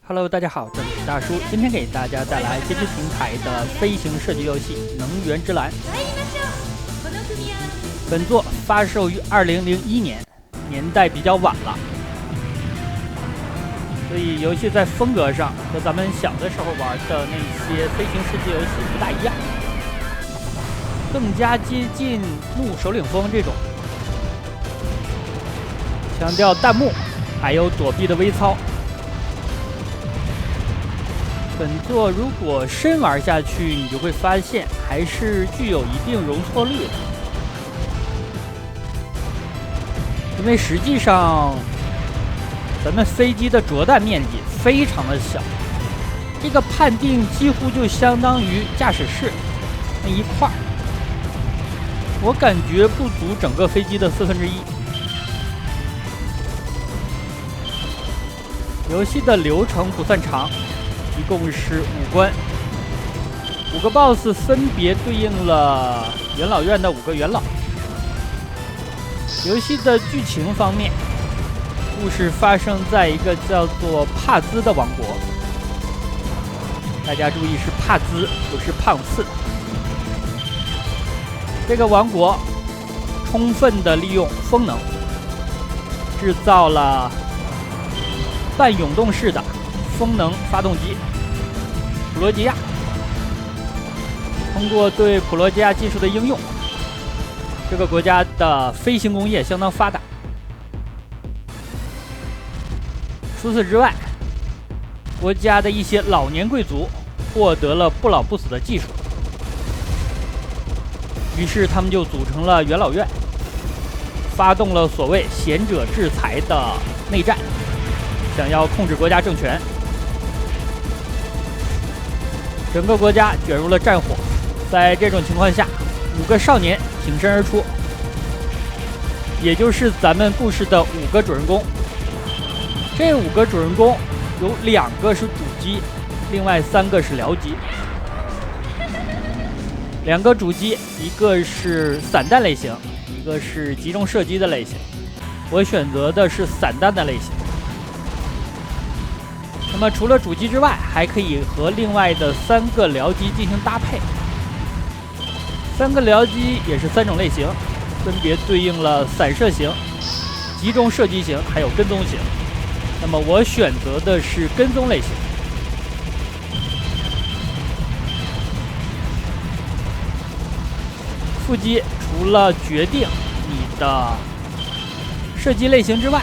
Hello， 大家好，这里是大叔，今天给大家带来街机平台的飞行射击游戏《能源之蓝》。本作发售于2001年，年代比较晚了，所以游戏在风格上和咱们小的时候玩的那些飞行射击游戏不大一样，更加接近怒首领风这种，强调弹幕还有躲避的微操。本作如果深玩下去，你就会发现还是具有一定容错率的，因为实际上咱们飞机的着弹面积非常的小，这个判定几乎就相当于驾驶室那一块，我感觉不足整个飞机的1/4。游戏的流程不算长，一共是5关，5个 BOSS 分别对应了元老院的5个元老。游戏的剧情方面，故事发生在一个叫做帕兹的王国，大家注意是帕兹，不是胖次。这个王国充分的利用风能，制造了半永动式的风能发动机普罗吉亚。通过对普罗吉亚技术的应用，这个国家的飞行工业相当发达。除此之外，国家的一些老年贵族获得了不老不死的技术，于是他们就组成了元老院，发动了所谓贤者制裁的内战，想要控制国家政权。整个国家卷入了战火，在这种情况下，5个少年挺身而出，也就是咱们故事的5个主人公。这5个主人公有2个是主机，另外3个是僚机。2个主机，一个是散弹类型，一个是集中射击的类型。我选择的是散弹的类型。那么除了主机之外，还可以和另外的3个僚机进行搭配。3个僚机也是3种类型，分别对应了散射型、集中射击型还有跟踪型。那么我选择的是跟踪类型。副机除了决定你的射击类型之外，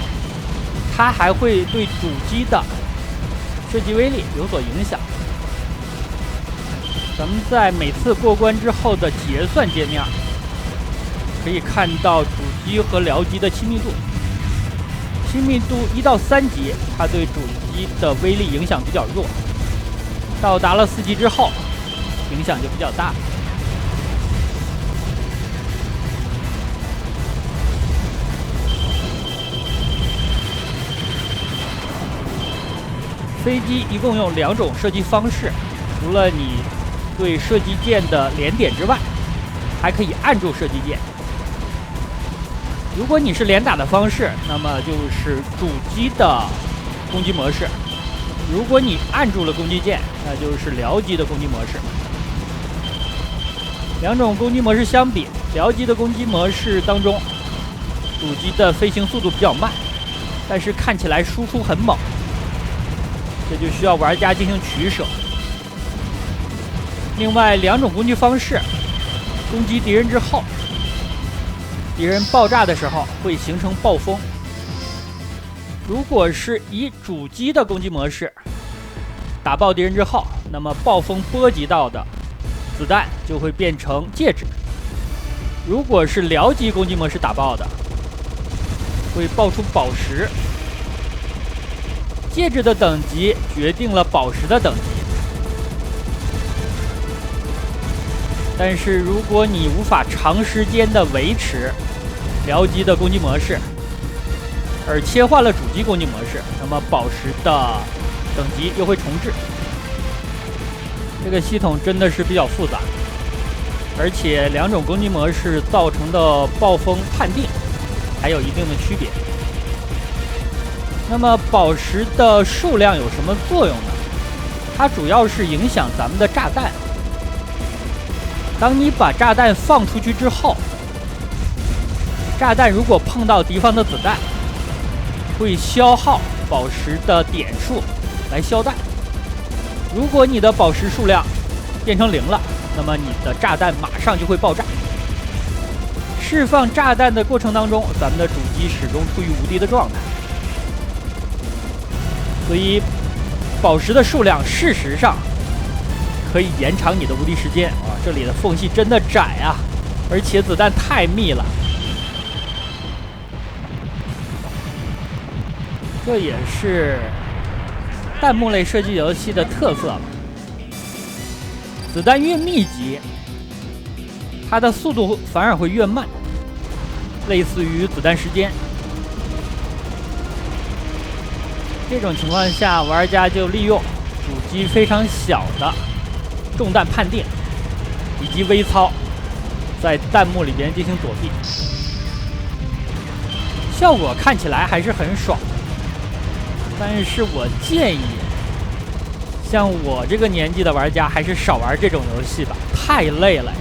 它还会对主机的射击威力有所影响。咱们在每次过关之后的结算界面可以看到主机和僚机的亲密度。亲密度1到3级，它对主机的威力影响比较弱，到达了4级之后，影响就比较大。飞机一共有2种射击方式，除了你对射击键的连点之外，还可以按住射击键。如果你是连打的方式，那么就是主机的攻击模式；如果你按住了攻击键，那就是僚机的攻击模式。2种攻击模式相比，僚机的攻击模式当中，主机的飞行速度比较慢，但是看起来输出很猛，这就需要玩家进行取舍。另外2种攻击方式，攻击敌人之后，敌人爆炸的时候会形成暴风。如果是以主机的攻击模式打爆敌人之后，那么暴风波及到的子弹就会变成戒指。如果是僚机攻击模式打爆的，会爆出宝石。戒指的等级决定了宝石的等级。但是如果你无法长时间的维持僚机的攻击模式，而切换了主机攻击模式，那么宝石的等级又会重置。这个系统真的是比较复杂，而且2种攻击模式造成的暴风判定还有一定的区别。那么宝石的数量有什么作用呢？它主要是影响咱们的炸弹。当你把炸弹放出去之后，炸弹如果碰到敌方的子弹，会消耗宝石的点数来消弹。如果你的宝石数量变成0了，那么你的炸弹马上就会爆炸。释放炸弹的过程当中，咱们的主机始终处于无敌的状态。所以宝石的数量事实上可以延长你的无敌时间啊！这里的缝隙真的窄啊，而且子弹太密了，这也是弹幕类射击游戏的特色吧。子弹越密集，它的速度反而会越慢，类似于子弹时间。这种情况下，玩家就利用主机非常小的中弹判定以及微操，在弹幕里边进行躲避，效果看起来还是很爽。但是我建议，像我这个年纪的玩家还是少玩这种游戏吧，太累了。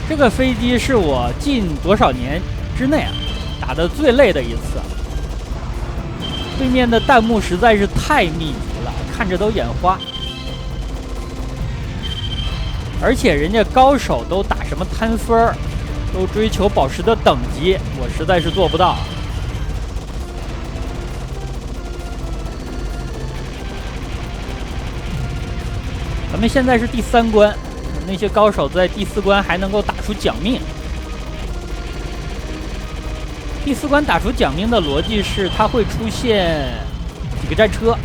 这个飞机是我近多少年之内打得最累的一次。对面的弹幕实在是太密集了，看着都眼花。而且人家高手都打什么摊分，都追求宝石的等级，我实在是做不到。咱们现在是第3关，那些高手在第4关还能够打出奖命。第4关打出奖命的逻辑是，它会出现几个战车，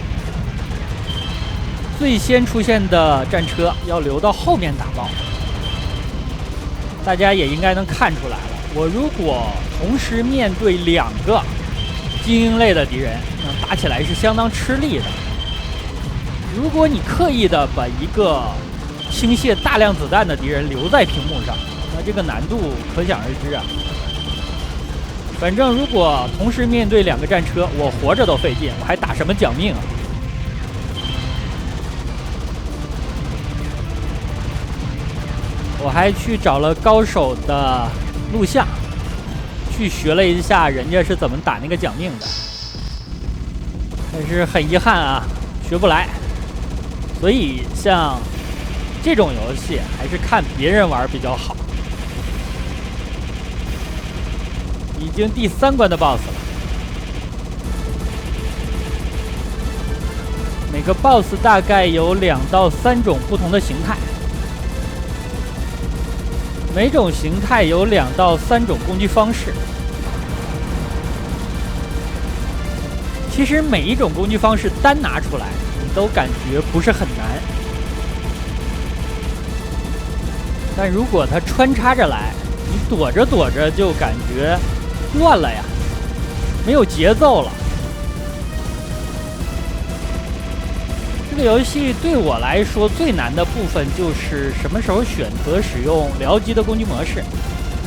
最先出现的战车要留到后面打爆。大家也应该能看出来了，我如果同时面对2个精英类的敌人，那打起来是相当吃力的。如果你刻意的把一个倾泻大量子弹的敌人留在屏幕上，那这个难度可想而知啊。反正如果同时面对2个战车，我活着都费劲，我还打什么奖命啊？我还去找了高手的录像，去学了一下人家是怎么打那个奖命的，但是很遗憾啊，学不来。所以像这种游戏还是看别人玩比较好。已经第3关的 BOSS 了，每个 BOSS 大概有2到3种不同的形态，每种形态有2到3种攻击方式。其实每一种攻击方式单拿出来，你都感觉不是很难，但如果它穿插着来，你躲着躲着就感觉乱了呀，没有节奏了。这个游戏对我来说最难的部分就是什么时候选择使用僚机的攻击模式，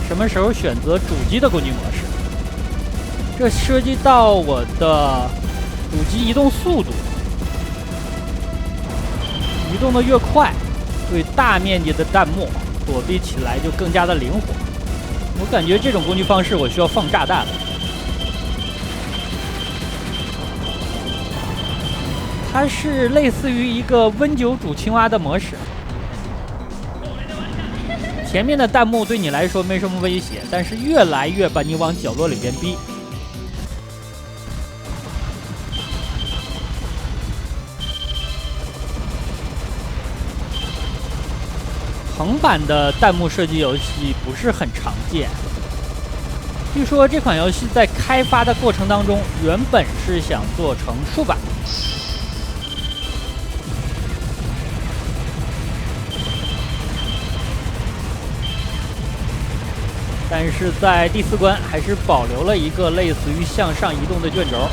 什么时候选择主机的攻击模式。这涉及到我的主机移动速度，移动的越快，对大面积的弹幕躲避起来就更加的灵活。我感觉这种攻击方式我需要放炸弹了。它是类似于一个温酒煮青蛙的模式。前面的弹幕对你来说没什么威胁，但是越来越把你往角落里边逼。横版的弹幕射击游戏不是很常见。据说这款游戏在开发的过程当中，原本是想做成竖版，但是在第4关还是保留了一个类似于向上移动的卷轴。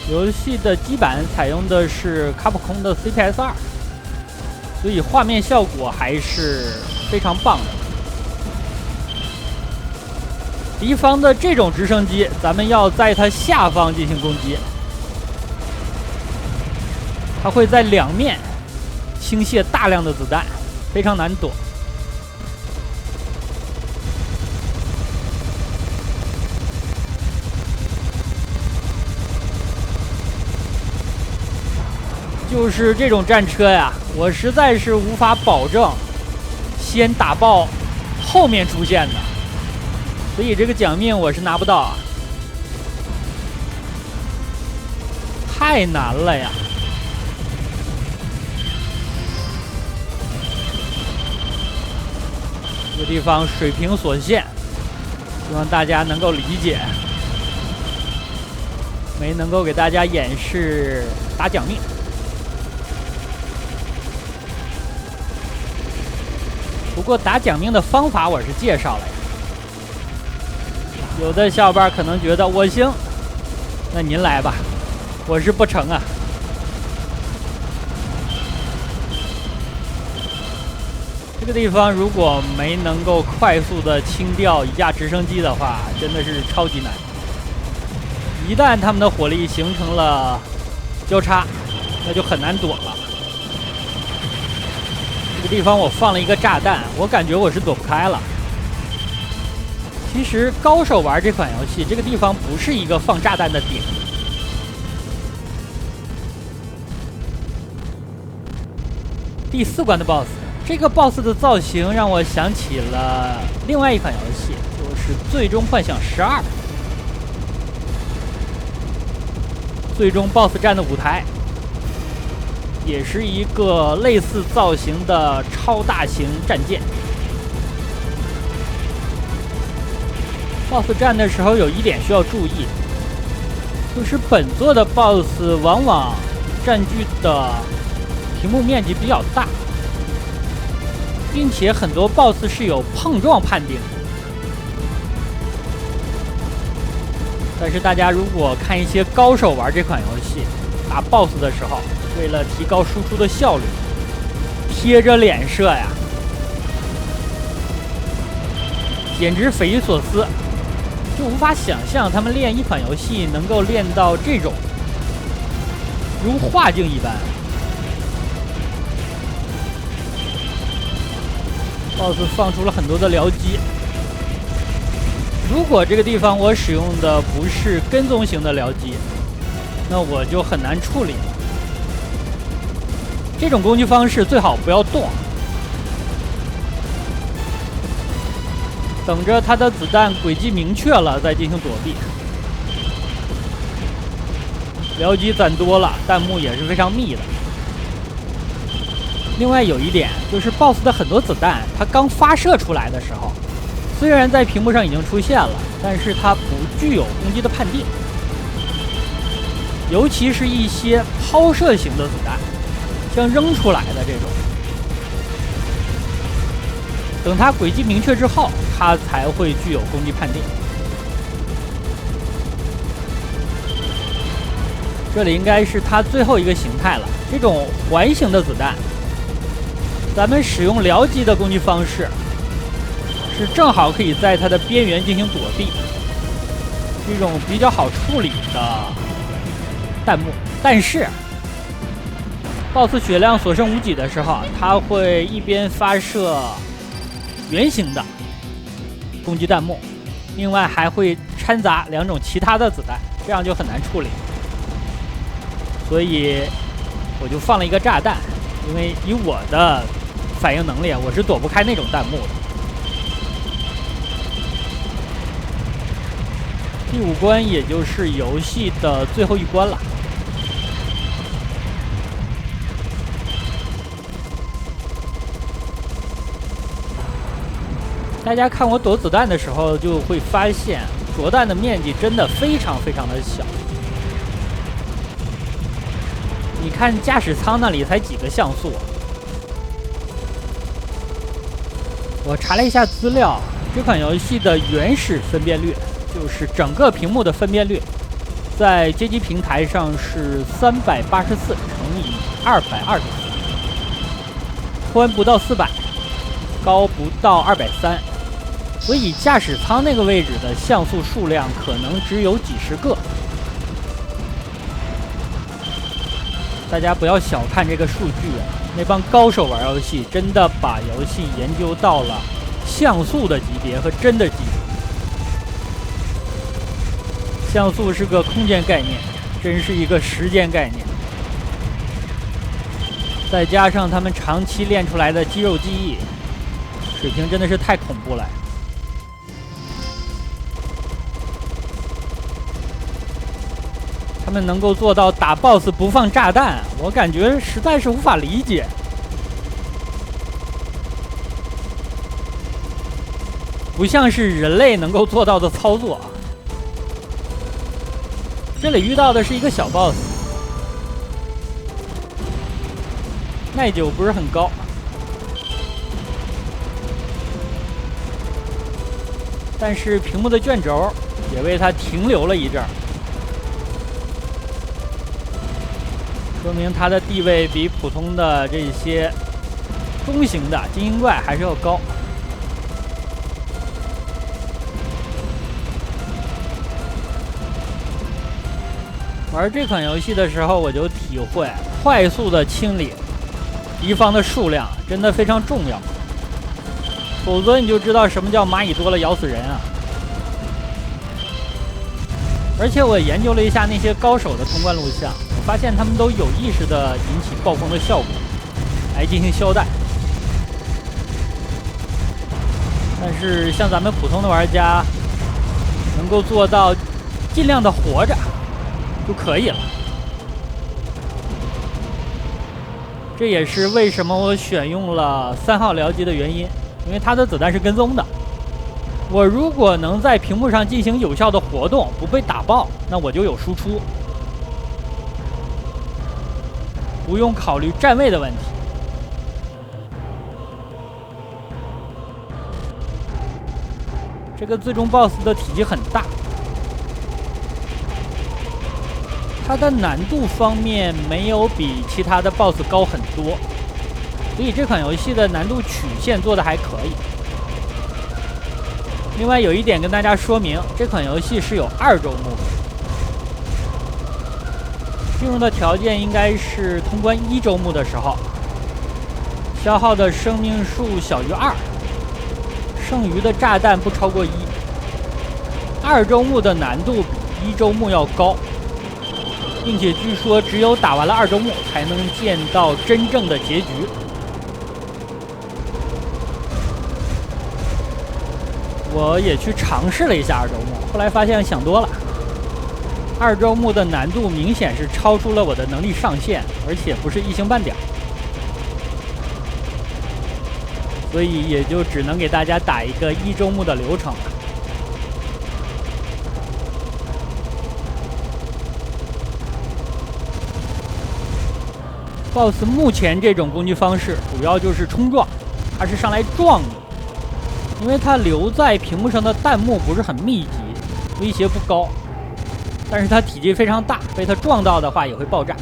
游戏的基板采用的是卡普空的 CPS2，所以画面效果还是非常棒的。敌方的这种直升机，咱们要在它下方进行攻击，它会在两面倾泻大量的子弹，非常难躲。就是这种战车呀，我实在是无法保证先打爆后面出现的，所以这个奖命我是拿不到啊，太难了呀！这个地方水平所限，希望大家能够理解，没能够给大家演示打奖命。不过打奖命的方法我是介绍了呀，有的小伙伴可能觉得我行，那您来吧，我是不成啊。这个地方如果没能够快速的清掉一架直升机的话，真的是超级难。一旦他们的火力形成了交叉，那就很难躲了。这个地方我放了一个炸弹，我感觉我是躲不开了。其实高手玩这款游戏，这个地方不是一个放炸弹的点。第4关的 BOSS， 这个 BOSS 的造型让我想起了另外一款游戏，就是《最终幻想12》。最终 BOSS 战的舞台也是一个类似造型的超大型战舰。BOSS 战的时候有一点需要注意，就是本作的 BOSS 往往占据的屏幕面积比较大，并且很多 BOSS 是有碰撞判定的。但是大家如果看一些高手玩这款游戏，打 BOSS 的时候，为了提高输出的效率，贴着脸射呀，简直匪夷所思，就无法想象他们练一款游戏能够练到这种如画境一般。BOSS 放出了很多的僚机，如果这个地方我使用的不是跟踪型的僚机，那我就很难处理了。这种攻击方式最好不要动，等着它的子弹轨迹明确了再进行躲避。僚机攒多了，弹幕也是非常密的。另外有一点就是 BOSS 的很多子弹，它刚发射出来的时候，虽然在屏幕上已经出现了，但是它不具有攻击的判定，尤其是一些抛射型的子弹，像扔出来的这种，等它轨迹明确之后，它才会具有攻击判定。这里应该是它最后一个形态了，这种环形的子弹，咱们使用僚机的攻击方式，是正好可以在它的边缘进行躲避，这种比较好处理的弹幕。但是 BOSS 血量所剩无几的时候，它会一边发射圆形的攻击弹幕，另外还会掺杂2种其他的子弹，这样就很难处理。所以我就放了一个炸弹，因为以我的反应能力，我是躲不开那种弹幕的。第5关也就是游戏的最后一关了。大家看我躲子弹的时候，就会发现着弹的面积真的非常非常的小。你看驾驶舱那里才几个像素啊！我查了一下资料，这款游戏的原始分辨率，就是整个屏幕的分辨率，在街机平台上是384乘以224，宽不到400，高不到230，所以驾驶舱那个位置的像素数量可能只有几十个。大家不要小看这个数据啊，那帮高手玩游戏真的把游戏研究到了像素的级别和真的级别。像素是个空间概念，真是一个时间概念。再加上他们长期练出来的肌肉记忆，水平真的是太恐怖了。他们能够做到打 BOSS 不放炸弹，我感觉实在是无法理解。不像是人类能够做到的操作。这里遇到的是一个小 BOSS， 耐久不是很高，但是屏幕的卷轴也为它停留了一阵儿，说明它的地位比普通的这些中型的精英怪还是要高。玩这款游戏的时候，我就体会快速的清理敌方的数量真的非常重要，否则你就知道什么叫蚂蚁多了咬死人啊！而且我研究了一下那些高手的通关录像，我发现他们都有意识的引起暴风的效果来进行消弹，但是像咱们普通的玩家能够做到尽量的活着就可以了。这也是为什么我选用了3号僚机的原因，因为它的子弹是跟踪的。我如果能在屏幕上进行有效的活动，不被打爆，那我就有输出，不用考虑站位的问题。这个最终 BOSS 的体积很大，它的难度方面没有比其他的 BOSS 高很多，所以这款游戏的难度曲线做得还可以。另外有一点跟大家说明，这款游戏是有2周目的，进入的条件应该是通关1周目的时候，消耗的生命数小于2，剩余的炸弹不超过1。2周目的难度比1周目要高，并且据说只有打完了2周目才能见到真正的结局。我也去尝试了一下2周目，后来发现想多了。2周目的难度明显是超出了我的能力上限，而且不是一星半点，所以也就只能给大家打一个1周目的流程了。BOSS 目前这种攻击方式主要就是冲撞，它是上来撞你。因为它留在屏幕上的弹幕不是很密集，威胁不高，但是它体积非常大，被它撞到的话也会爆炸。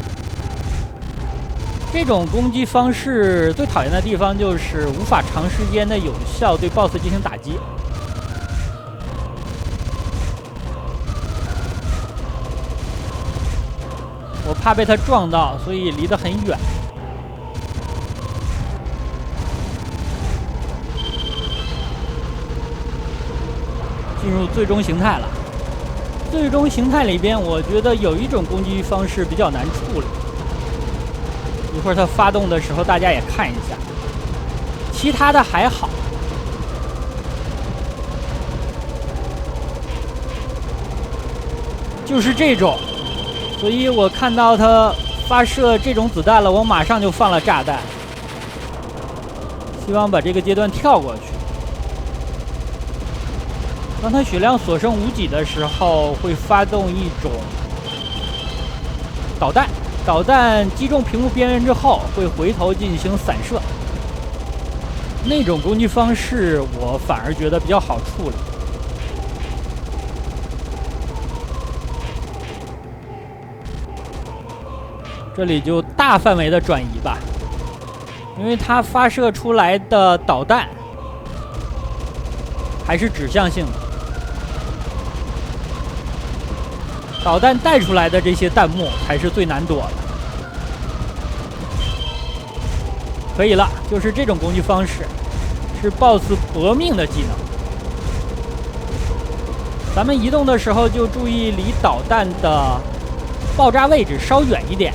这种攻击方式最讨厌的地方就是无法长时间的有效对 BOSS 进行打击。我怕被它撞到，所以离得很远。进入最终形态了。最终形态里边，我觉得有一种攻击方式比较难处理。一会儿它发动的时候，大家也看一下。其他的还好。就是这种，所以我看到它发射这种子弹了，我马上就放了炸弹，希望把这个阶段跳过去。当它血量所剩无几的时候，会发动一种导弹，导弹击中屏幕边缘之后，会回头进行散射。那种攻击方式我反而觉得比较好处理。这里就大范围的转移吧，因为它发射出来的导弹还是指向性的，导弹带出来的这些弹幕才是最难躲的。可以了，就是这种攻击方式，是 BOSS 搏命的技能。咱们移动的时候就注意离导弹的爆炸位置稍远一点，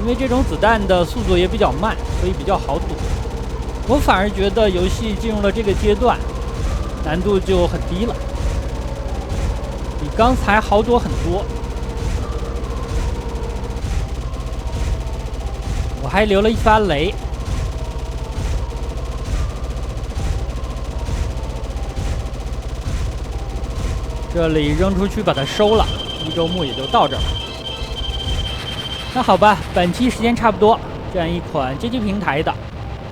因为这种子弹的速度也比较慢，所以比较好躲。我反而觉得游戏进入了这个阶段，难度就很低了，比刚才好躲很多。我还留了一发雷。这里扔出去把它收了，一周目也就到这儿了。那好吧，本期时间差不多，这样一款街机平台的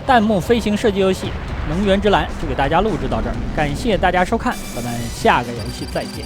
弹幕飞行射击游戏《能源之蓝》就给大家录制到这儿，感谢大家收看，咱们下个游戏再见。